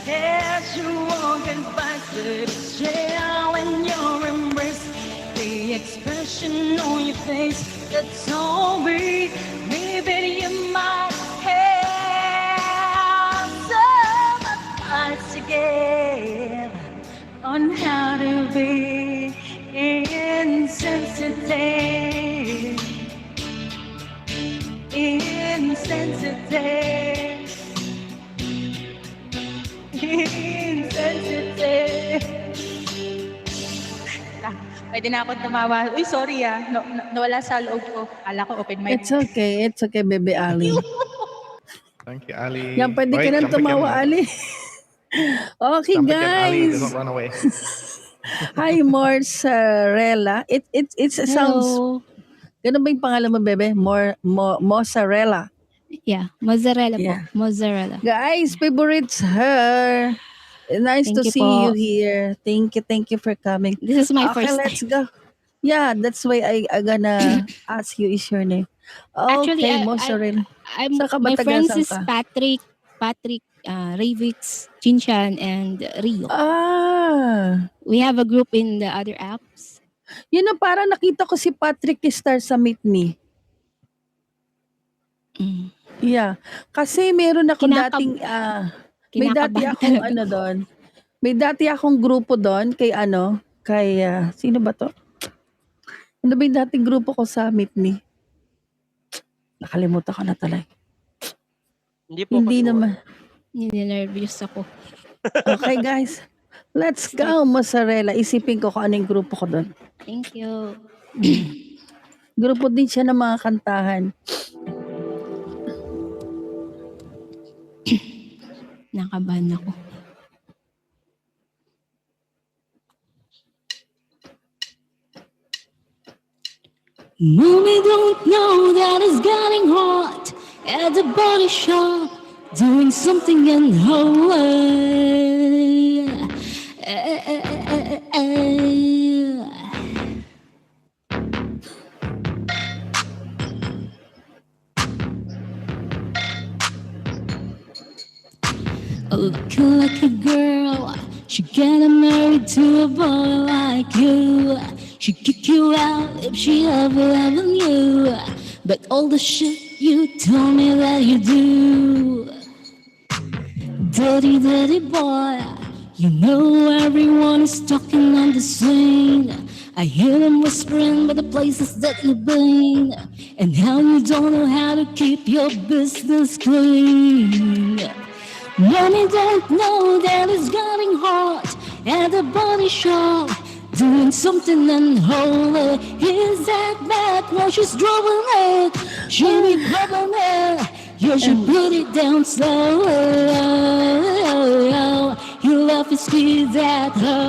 As you walk by, the shell in your embrace, the expression on your face that told me maybe you might have some advice to give on how to be insensitive. Insensitive. Insensitive. Pwede na ako tumawa. Uy, sorry nawala sa loob ko. Kala ko open mic. It's okay, Baby Ali. Thank you, Ali. Yan, pwede ka Wait, nang jump again tumawa, now. Ali. Okay, Jump again, Ali. guys. Don't run away. Hi, Mozzarella. It sounds... Hello. Ganun ba yung pangalan mo, bebe? Mozzarella. Yeah, mozzarella Yeah. po. Mozzarella. Guys, favorites her. Nice Thank to you see po. you here. Thank you for coming. This is my Okay, first let's time. go. Yeah, that's why I gonna ask you is your name. Actually, Okay, Mozzarella. Saan ka ba my friends taga-saan is ka? Patrick, Ravix, Chinchan, and Rio. Ah, We have a group in the other apps. yun na parang nakita ko si Patrick Star sa Meet Me. Mm. Yeah. Kasi meron ako dating, may dati Kinakabahan akong talaga. doon. May dati akong grupo doon kay sino ba to? Ano ba yung dating grupo ko sa Meet Me? Nakalimutan ko na talaga. Hindi naman. Ninervous ako. Okay, guys. Let's go, Mozzarella. Isipin ko kung ano yung grupo ko doon. Thank you. Grupo din siya ng mga kantahan. Nakabahan ako. Mommy don't know that it's getting hot at the body shop, doing something unholy. Looking like a girl, she getting married to a boy like you. She kick you out if she ever knew. But all the shit you told me that you do, dirty boy. You know everyone is talking on the scene. I hear them whispering about the places that you've been, and how you don't know how to keep your business clean. Mommy don't know that it's getting hot at the body shop, doing something unholy. Is that bad? No, she's drawing it. She be rubbing it. You should put it down slow. Your love is squeezed at her.